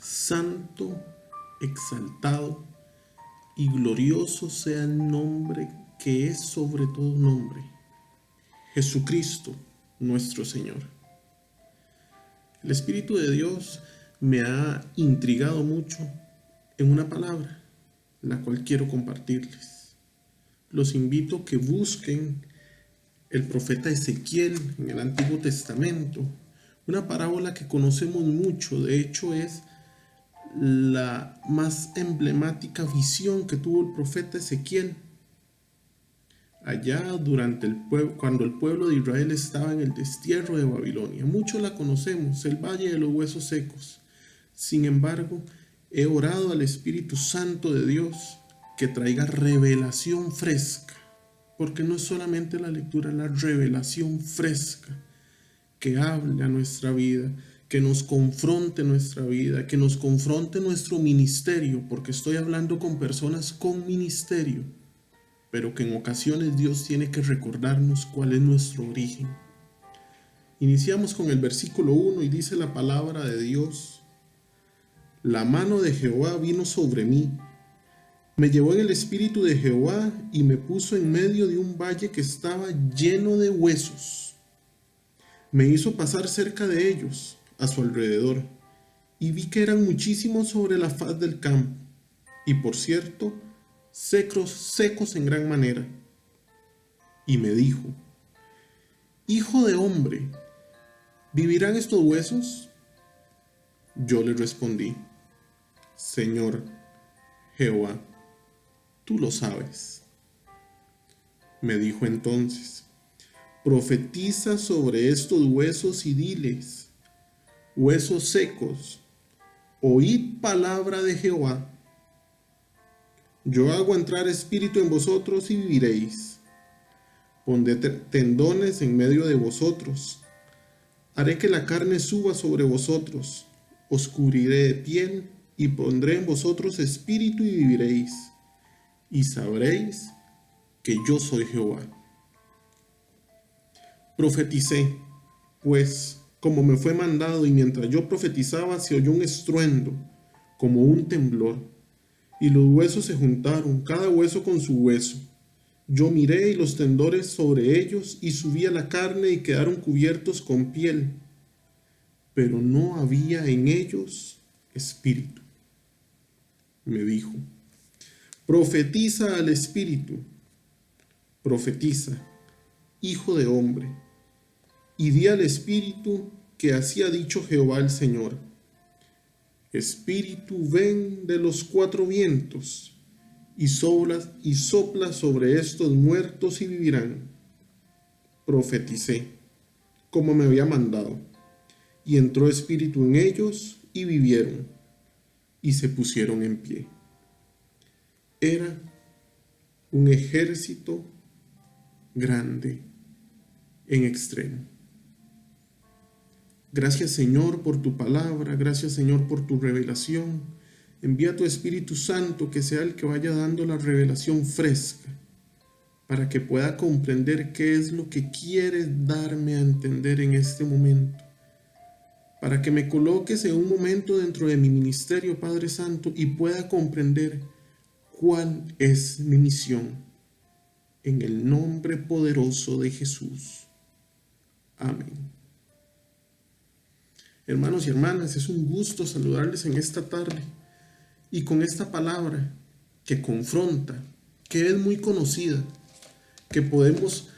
Santo, exaltado y glorioso sea el nombre que es sobre todo nombre, Jesucristo nuestro Señor. El Espíritu de Dios me ha intrigado mucho en una palabra, la cual quiero compartirles. Los invito a que busquen el profeta Ezequiel en el Antiguo Testamento, una parábola que conocemos mucho. De hecho, es la más emblemática visión que tuvo el profeta Ezequiel allá cuando el pueblo de Israel estaba en el destierro de Babilonia. Muchos la conocemos, el Valle de los Huesos Secos. Sin embargo, he orado al Espíritu Santo de Dios que traiga revelación fresca, porque no es solamente la lectura, la revelación fresca que hable a nuestra vida, que nos confronte nuestra vida, que nos confronte nuestro ministerio, porque estoy hablando con personas con ministerio, pero que en ocasiones Dios tiene que recordarnos cuál es nuestro origen. Iniciamos con el versículo 1 y dice la palabra de Dios: la mano de Jehová vino sobre mí, me llevó en el espíritu de Jehová y me puso en medio de un valle que estaba lleno de huesos. Me hizo pasar cerca de ellos, a su alrededor, y vi que eran muchísimos sobre la faz del campo, y por cierto, secos en gran manera. Y me dijo: Hijo de hombre, ¿vivirán estos huesos? Yo le respondí: Señor Jehová, tú lo sabes. Me dijo entonces: profetiza sobre estos huesos y diles: huesos secos, oíd palabra de Jehová. Yo hago entrar espíritu en vosotros y viviréis. Pondré tendones en medio de vosotros. Haré que la carne suba sobre vosotros. Os cubriré de piel y pondré en vosotros espíritu y viviréis. Y sabréis que yo soy Jehová. Profeticé, pues, como me fue mandado, y mientras yo profetizaba se oyó un estruendo, como un temblor, y los huesos se juntaron, cada hueso con su hueso. Yo miré y los tendones sobre ellos, y subí a la carne y quedaron cubiertos con piel, pero no había en ellos espíritu. Me dijo: profetiza al espíritu, profetiza, hijo de hombre, y di al espíritu que así ha dicho Jehová el Señor: Espíritu, ven de los cuatro vientos, y sopla sobre estos muertos y vivirán. Profeticé, como me había mandado, y entró espíritu en ellos, y vivieron, y se pusieron en pie. Era un ejército grande en extremo. Gracias, Señor, por tu palabra. Gracias, Señor, por tu revelación. Envía tu Espíritu Santo, que sea el que vaya dando la revelación fresca, para que pueda comprender qué es lo que quieres darme a entender en este momento. Para que me coloques en un momento dentro de mi ministerio, Padre Santo, y pueda comprender cuál es mi misión. En el nombre poderoso de Jesús. Amén. Hermanos y hermanas, es un gusto saludarles en esta tarde y con esta palabra que confronta, que es muy conocida, que podemos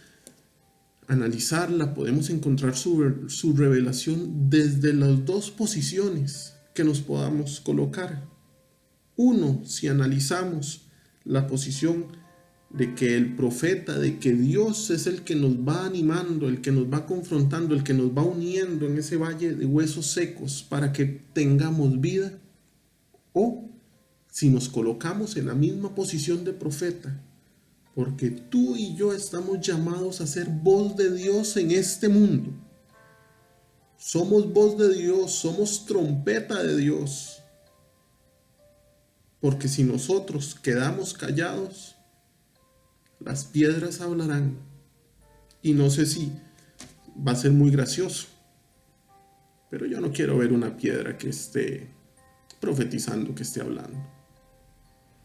analizarla, podemos encontrar su revelación desde las dos posiciones que nos podamos colocar. Uno, si analizamos la posición de que el profeta, de que Dios es el que nos va animando, el que nos va confrontando, el que nos va uniendo en ese valle de huesos secos para que tengamos vida. O si nos colocamos en la misma posición de profeta, porque tú y yo estamos llamados a ser voz de Dios en este mundo. Somos voz de Dios, somos trompeta de Dios. Porque si nosotros quedamos callados, las piedras hablarán. Y no sé si va a ser muy gracioso, pero yo no quiero ver una piedra que esté profetizando que esté hablando.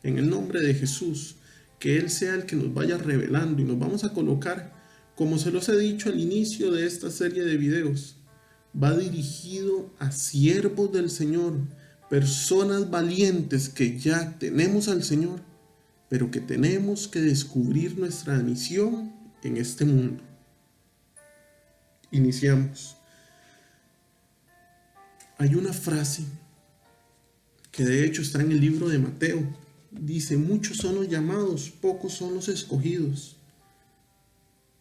En el nombre de Jesús, que Él sea el que nos vaya revelando y nos vamos a colocar, como se los he dicho al inicio de esta serie de videos, va dirigido a siervos del Señor, personas valientes que ya tenemos al Señor, pero que tenemos que descubrir nuestra misión en este mundo. Iniciamos. Hay una frase que de hecho está en el libro de Mateo. Dice, muchos son los llamados, pocos son los escogidos.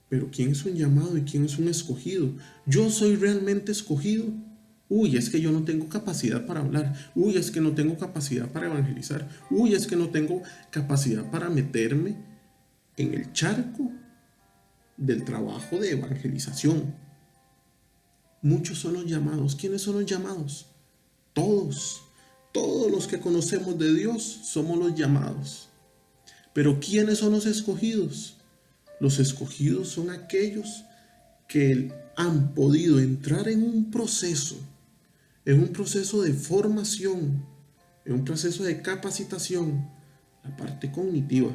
Pero ¿quién es un llamado y quién es un escogido? ¿Yo soy realmente escogido? Uy, es que yo no tengo capacidad para hablar. Uy, es que no tengo capacidad para evangelizar. Uy, es que no tengo capacidad para meterme en el charco del trabajo de evangelización. Muchos son los llamados. ¿Quiénes son los llamados? Todos. Todos los que conocemos de Dios somos los llamados. Pero ¿quiénes son los escogidos? Los escogidos son aquellos que han podido entrar en un proceso de formación, en un proceso de capacitación, la parte cognitiva,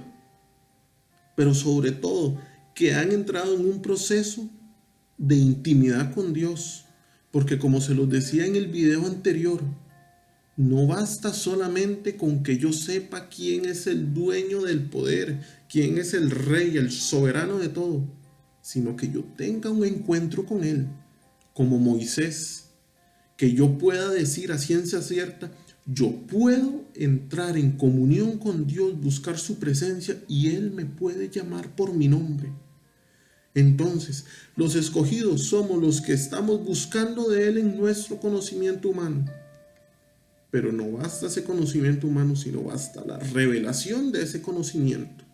pero sobre todo que han entrado en un proceso de intimidad con Dios, porque como se los decía en el video anterior, no basta solamente con que yo sepa quién es el dueño del poder, quién es el rey, el soberano de todo, sino que yo tenga un encuentro con Él, como Moisés, que yo pueda decir a ciencia cierta, yo puedo entrar en comunión con Dios, buscar su presencia y Él me puede llamar por mi nombre. Entonces, los escogidos somos los que estamos buscando de Él en nuestro conocimiento humano. Pero no basta ese conocimiento humano, sino basta la revelación de ese conocimiento.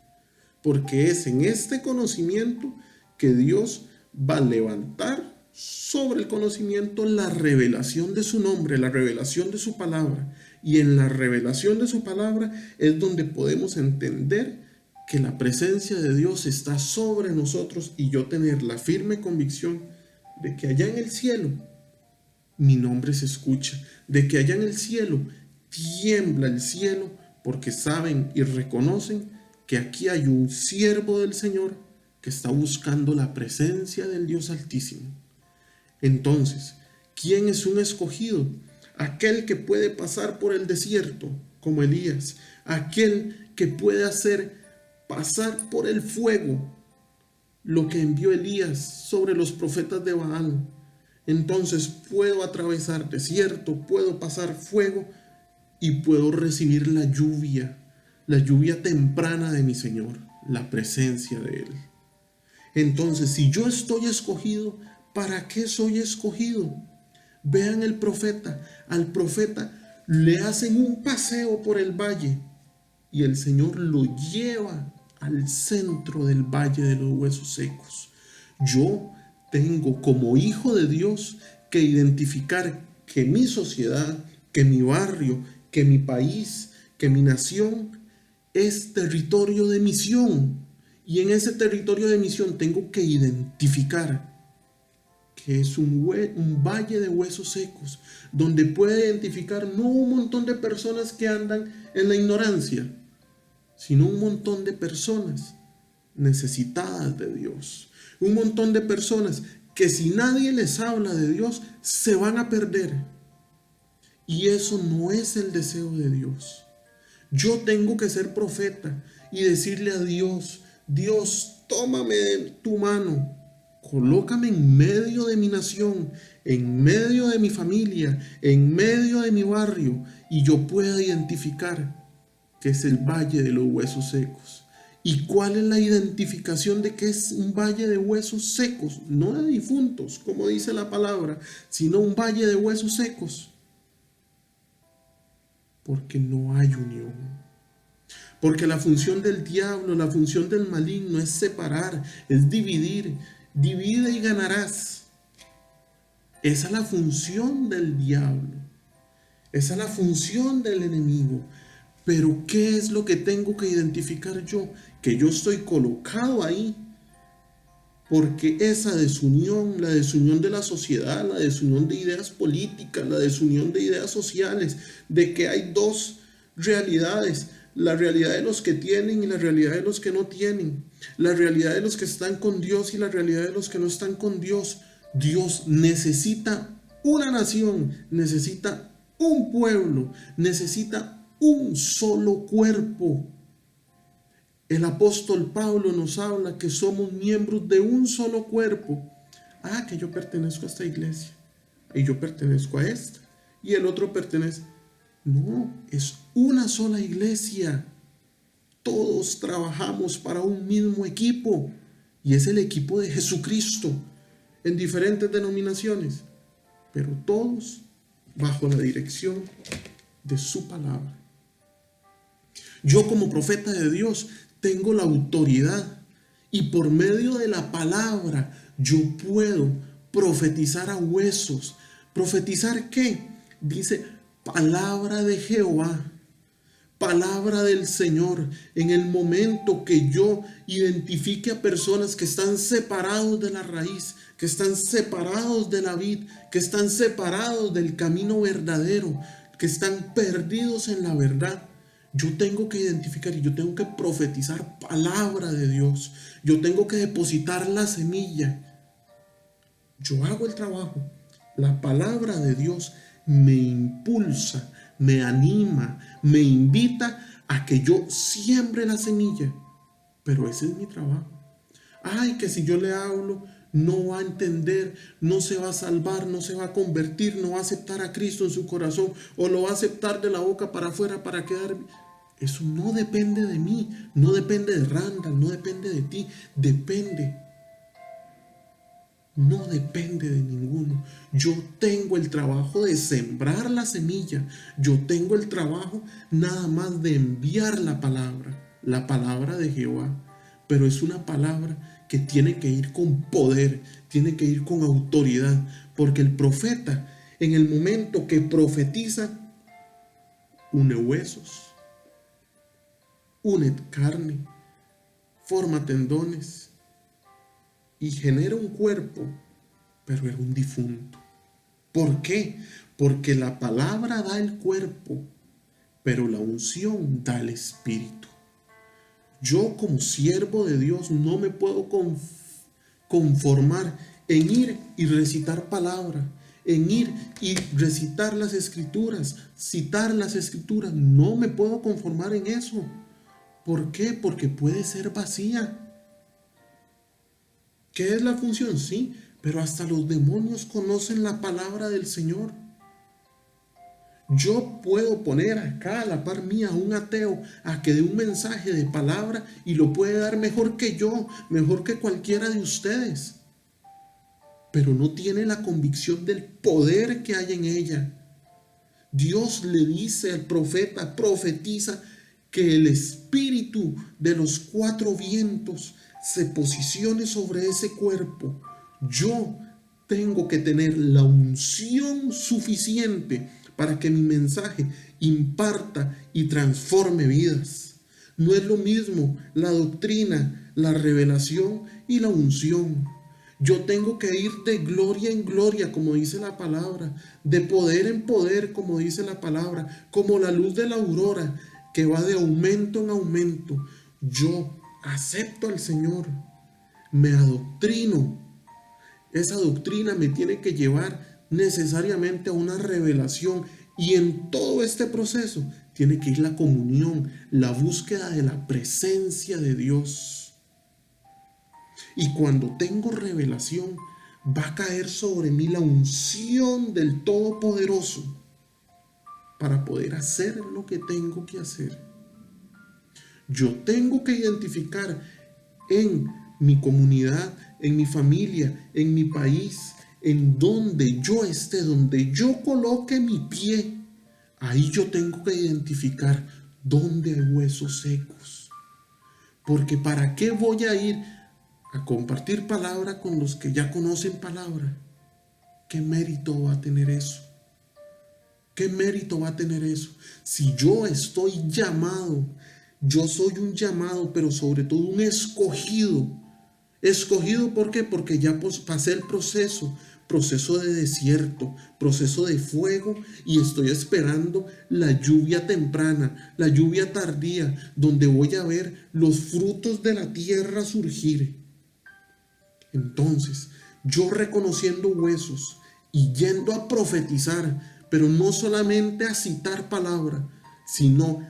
Porque es en este conocimiento que Dios va a levantar sobre el conocimiento la revelación de su nombre, la revelación de su palabra. Y en la revelación de su palabra es donde podemos entender que la presencia de Dios está sobre nosotros y yo tener la firme convicción de que allá en el cielo mi nombre se escucha, de que allá en el cielo tiembla el cielo porque saben y reconocen que aquí hay un siervo del Señor que está buscando la presencia del Dios Altísimo. Entonces, ¿quién es un escogido? Aquel que puede pasar por el desierto, como Elías, aquel que puede hacer pasar por el fuego lo que envió Elías sobre los profetas de Baal. Entonces puedo atravesar desierto, puedo pasar fuego y puedo recibir la lluvia temprana de mi Señor, la presencia de Él. Entonces, si yo estoy escogido, ¿para qué soy escogido? Vean el profeta, al profeta le hacen un paseo por el valle y el Señor lo lleva al centro del valle de los huesos secos. Yo tengo como hijo de Dios que identificar que mi sociedad, que mi barrio, que mi país, que mi nación es territorio de misión. Y en ese territorio de misión tengo que identificar que es un valle de huesos secos, donde puede identificar no un montón de personas que andan en la ignorancia, sino un montón de personas necesitadas de Dios. Un montón de personas que si nadie les habla de Dios, se van a perder. Y eso no es el deseo de Dios. Yo tengo que ser profeta y decirle a Dios, Dios, tómame de tu mano, colócame en medio de mi nación, en medio de mi familia, en medio de mi barrio, y yo pueda identificar que es el valle de los huesos secos. ¿Y cuál es la identificación de que es un valle de huesos secos? No de difuntos, como dice la palabra, sino un valle de huesos secos. Porque no hay unión. Porque la función del diablo, la función del maligno es separar, es dividir. Divide y ganarás. Esa es la función del diablo. Esa es la función del enemigo. Pero ¿qué es lo que tengo que identificar yo? Que yo estoy colocado ahí Porque esa desunión, la desunión de la sociedad, la desunión de ideas políticas, la desunión de ideas sociales, de que hay dos realidades, la realidad de los que tienen y la realidad de los que no tienen, la realidad de los que están con Dios y la realidad de los que no están con Dios. Dios necesita una nación, necesita un pueblo, necesita un solo cuerpo. El apóstol Pablo nos habla que somos miembros de un solo cuerpo. Ah, que yo pertenezco a esta iglesia y yo pertenezco a esta y el otro pertenece. No, es una sola iglesia. Todos trabajamos para un mismo equipo y es el equipo de Jesucristo en diferentes denominaciones, pero todos bajo la dirección de su palabra. Yo como profeta de Dios tengo la autoridad y por medio de la palabra yo puedo profetizar a huesos. ¿Profetizar qué? Dice palabra de Jehová, palabra del Señor. En el momento que yo identifique a personas que están separados de la raíz, que están separados de la vid, que están separados del camino verdadero, que están perdidos en la verdad, yo tengo que identificar y yo tengo que profetizar palabra de Dios. Yo tengo que depositar la semilla. Yo hago el trabajo. La palabra de Dios me impulsa, me anima, me invita a que yo siembre la semilla. Pero ese es mi trabajo. Ay, que si yo le hablo, no va a entender, no se va a salvar, no se va a convertir, no va a aceptar a Cristo en su corazón o lo va a aceptar de la boca para afuera para quedar. Eso no depende de mí, no depende de Randall, no depende de ti, no depende de ninguno. Yo tengo el trabajo de sembrar la semilla, yo tengo el trabajo nada más de enviar la palabra de Jehová, pero es una palabra que tiene que ir con poder, tiene que ir con autoridad, porque el profeta en el momento que profetiza une huesos, une carne, forma tendones y genera un cuerpo, pero era un difunto. ¿Por qué? Porque la palabra da el cuerpo, pero la unción da el espíritu. Yo como siervo de Dios no me puedo conformar en ir y recitar palabra, en ir y recitar las escrituras, citar las escrituras. No me puedo conformar en eso. ¿Por qué? Porque puede ser vacía. ¿Qué es la función? Sí, pero hasta los demonios conocen la palabra del Señor. Yo puedo poner acá a la par mía a un ateo a que dé un mensaje de palabra y lo puede dar mejor que yo, mejor que cualquiera de ustedes. Pero no tiene la convicción del poder que hay en ella. Dios le dice al profeta, profetiza, que el espíritu de los cuatro vientos se posicione sobre ese cuerpo. Yo tengo que tener la unción suficiente para que mi mensaje imparta y transforme vidas. No es lo mismo la doctrina, la revelación y la unción. Yo tengo que ir de gloria en gloria, como dice la palabra, de poder en poder, como dice la palabra, como la luz de la aurora, que va de aumento en aumento. Yo acepto al Señor, me adoctrino. Esa doctrina me tiene que llevar necesariamente a una revelación, y en todo este proceso tiene que ir la comunión, la búsqueda de la presencia de Dios. Y cuando tengo revelación, va a caer sobre mí la unción del Todopoderoso para poder hacer lo que tengo que hacer. Yo tengo que identificar en mi comunidad, en mi familia, en mi país, en donde yo esté, donde yo coloque mi pie, ahí yo tengo que identificar dónde hay huesos secos. Porque ¿para qué voy a ir a compartir palabra con los que ya conocen palabra? ¿Qué mérito va a tener eso? ¿Qué mérito va a tener eso? Si yo estoy llamado, yo soy un llamado, pero sobre todo un escogido. Escogido, ¿por qué? Porque ya pasé el proceso de desierto, proceso de fuego, y estoy esperando la lluvia temprana, la lluvia tardía, donde voy a ver los frutos de la tierra surgir. Entonces, yo reconociendo huesos y yendo a profetizar, pero no solamente a citar palabra, sino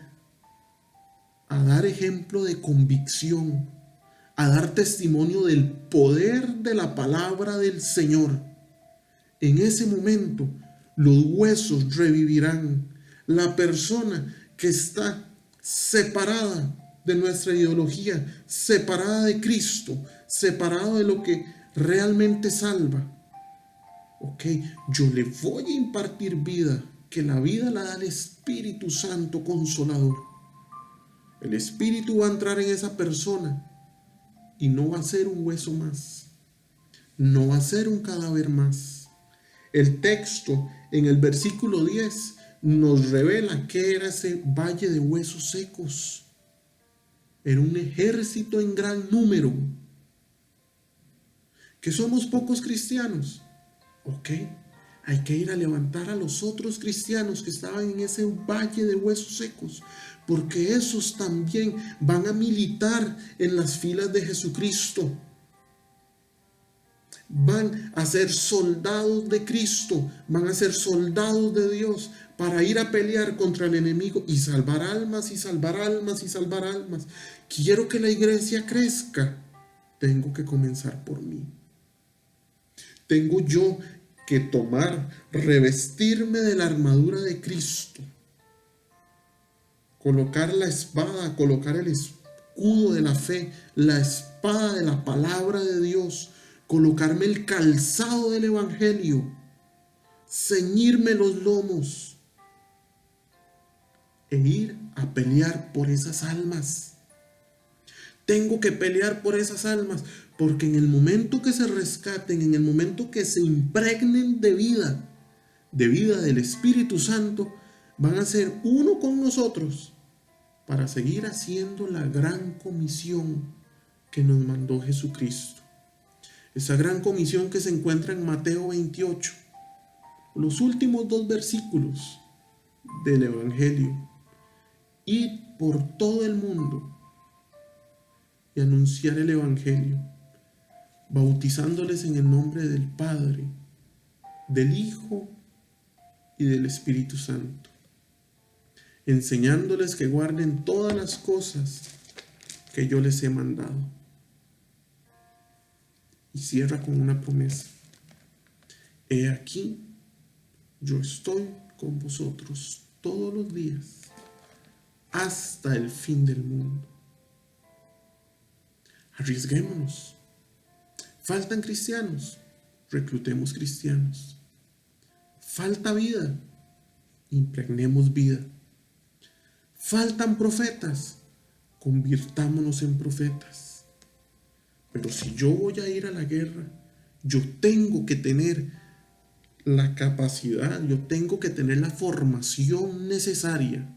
a dar ejemplo de convicción, a dar testimonio del poder de la palabra del Señor. En ese momento, los huesos revivirán. La persona que está separada de nuestra ideología, separada de Cristo, separada de lo que realmente salva, ok, yo le voy a impartir vida, que la vida la da el Espíritu Santo Consolador. El Espíritu va a entrar en esa persona y no va a ser un hueso más, no va a ser un cadáver más. El texto en el versículo 10 nos revela qué era ese valle de huesos secos. Era un ejército en gran número. ¿Que somos pocos cristianos? Ok, hay que ir a levantar a los otros cristianos que estaban en ese valle de huesos secos, porque esos también van a militar en las filas de Jesucristo. Van a ser soldados de Cristo, van a ser soldados de Dios para ir a pelear contra el enemigo y salvar almas y salvar almas y salvar almas. Quiero que la iglesia crezca. Tengo que comenzar por mí. Tengo yo que revestirme de la armadura de Cristo, colocar la espada, colocar el escudo de la fe, la espada de la palabra de Dios, colocarme el calzado del evangelio, ceñirme los lomos e ir a pelear por esas almas. Tengo que pelear por esas almas, porque en el momento que se rescaten, en el momento que se impregnen de vida del Espíritu Santo, van a ser uno con nosotros para seguir haciendo la gran comisión que nos mandó Jesucristo. Esa gran comisión que se encuentra en Mateo 28, los últimos 2 versículos del Evangelio. Ir por todo el mundo y anunciar el Evangelio, bautizándoles en el nombre del Padre, del Hijo y del Espíritu Santo, enseñándoles que guarden todas las cosas que yo les he mandado. Y cierra con una promesa: he aquí, yo estoy con vosotros todos los días hasta el fin del mundo. Arriesguémonos. Faltan cristianos, reclutemos cristianos. Falta vida, impregnemos vida. Faltan profetas, convirtámonos en profetas. Pero si yo voy a ir a la guerra, yo tengo que tener la capacidad, yo tengo que tener la formación necesaria,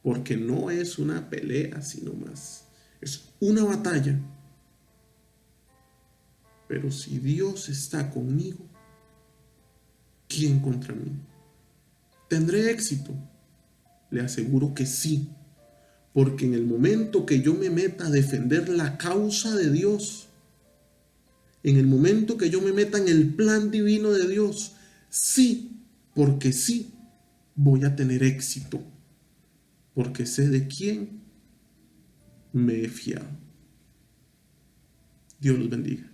porque no es una pelea, sino más. Es una batalla. Pero si Dios está conmigo, ¿quién contra mí? ¿Tendré éxito? Le aseguro que sí, porque en el momento que yo me meta a defender la causa de Dios, en el momento que yo me meta en el plan divino de Dios, sí, porque sí, voy a tener éxito, porque sé de quién me he fiado. Dios los bendiga.